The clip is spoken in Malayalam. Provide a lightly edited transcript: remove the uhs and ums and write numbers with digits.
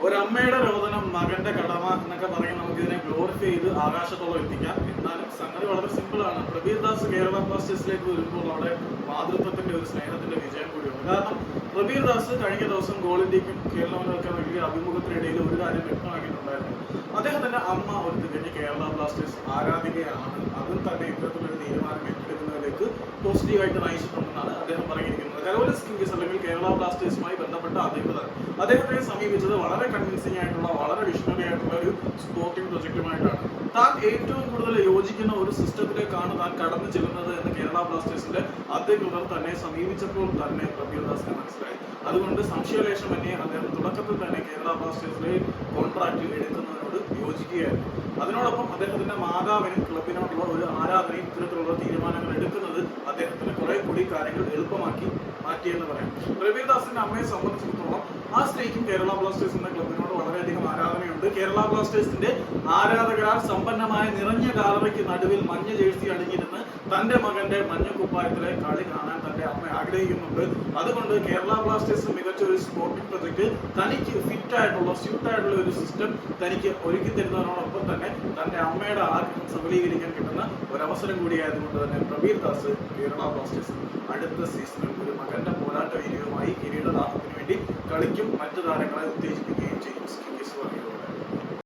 ഒരമ്മയുടെ രോദനം മകന്റെ കടമ എന്നൊക്കെ പറയും. നമുക്ക് ഇതിനെ ഗ്ലോറിഫൈ ചെയ്ത് ആകാശത്തോളം എത്തിക്കാം. എന്നാലും സംഗതി വളരെ സിമ്പിൾ ആണ്. പ്രബീർ ദാസ് കേരള ബ്ലാസ്റ്റേഴ്സിലേക്ക് വരുമ്പോൾ അവിടെ മാതൃത്വത്തിന്റെ ഒരു സ്നേഹത്തിന്റെ വിജയം കൂടിയുണ്ട്. കാരണം പ്രബീർ ദാസ് കഴിഞ്ഞ ദിവസം ഗോൾ ഇന്ത്യക്കും കേരളത്തിനൊക്കെ വലിയ അഭിമുഖത്തിനിടയിൽ ഒരു കാര്യം വ്യക്തമാക്കിയിട്ടുണ്ടായിരുന്നു. അദ്ദേഹത്തിന്റെ അമ്മ ഒരു തികഞ്ഞ കേരള ബ്ലാസ്റ്റേഴ്സ് ആരാധികയാണ്. അതിൽ തന്നെ ഇത്തരത്തിലൊരു തീരുമാനം ഏറ്റെടുക്കുന്നതിലേക്ക് പോസിറ്റീവായിട്ട് നയിച്ചിട്ടുണ്ടെന്നാണ് അദ്ദേഹം പറഞ്ഞിരിക്കുന്നത്. കരോലിസ് കിങ്സ് അല്ലെങ്കിൽ കേരള ബ്ലാസ്റ്റേഴ്സുമായി ബന്ധപ്പെട്ട അധികൃതർ അദ്ദേഹത്തെ സമീപിച്ചത് വളരെ കൺവിൻസിംഗ് ആയിട്ടുള്ള വളരെ വിഷണറി ആയിട്ടുള്ള ഒരു സ്പോർട്ടിംഗ് പ്രൊജക്റ്റുമായിട്ടാണ്. താൻ ഏറ്റവും കൂടുതൽ യോജിക്കുന്ന ഒരു സിസ്റ്റത്തിലേക്കാണ് താൻ കടന്നു ചെല്ലുന്നത് എന്ന് കേരള ബ്ലാസ്റ്റേഴ്സിന്റെ അധികൃതർ തന്നെ സമീപിച്ചപ്പോൾ തന്നെ പ്രബീർ ദാസിന് മനസ്സിലായി. അതുകൊണ്ട് സംശയലേശമന്യേ അദ്ദേഹം തുടക്കത്തിൽ തന്നെ കേരള ബ്ലാസ്റ്റേഴ്സിലെ കോൺട്രാക്ട് എടുക്കുന്നതിനോട് യോജിക്കുകയായിരുന്നു. അതിനോടൊപ്പം അദ്ദേഹത്തിന്റെ മാതാവിനും ക്ലബിനോടുള്ള ഒരു ആരാധനയും ഇത്തരത്തിലുള്ള തീരുമാനങ്ങൾ എടുക്കുന്നത് അദ്ദേഹത്തിന് കുറെ കൂടി കാര്യങ്ങൾ എളുപ്പമാക്കി മാറ്റിയെന്ന് പറയാം. പ്രബീർ ദാസിന്റെ അമ്മയെ സംബന്ധിച്ചിടത്തോളം ആ സ്ത്രീക്കും കേരള ബ്ലാസ്റ്റേഴ്സ് എന്ന ക്ലബിനോട് വളരെയധികം ആരാധനയുണ്ട്. കേരള ബ്ലാസ്റ്റേഴ്സിന്റെ ആരാധകരാൽ സമ്പന്നമായ നിറഞ്ഞ ഗാലറിക്ക് നടുവിൽ മഞ്ഞ ജേഴ്സി അണിഞ്ഞിരുന്ന് തന്റെ മകന്റെ മഞ്ഞ കുപ്പായത്തിലെ കളി കാണാൻ തന്റെ അമ്മ ആഗ്രഹിക്കുന്നുണ്ട്. അതുകൊണ്ട് കേരള ബ്ലാസ്റ്റേഴ്സ് മികച്ച ഒരു സ്പോർട്ടിംഗ് പ്രൊജക്ട് തനിക്ക് ഫിറ്റ് ആയിട്ടുള്ള സ്യൂട്ട് ആയിട്ടുള്ള ഒരു സിസ്റ്റം തനിക്ക് ഒരുക്കി തരുന്നതിനോടൊപ്പം തന്നെ തന്റെ അമ്മയുടെ ആഗ്രഹം സഫലീകരിക്കാൻ കിട്ടുന്ന ഒരവസരം കൂടിയായതുകൊണ്ട് തന്നെ പ്രബീർ ദാസ് കേരള ബ്ലാസ്റ്റേഴ്സ് അടുത്ത സീസണിൽ ഒരു മകന്റെ പോരാട്ട വീര്യവുമായി കിരീടദാഹത്തിന് വേണ്ടി കളിക്കും. മറ്റു താരങ്ങളെ ഉത്തേജിപ്പിക്കുകയും ചെയ്യും.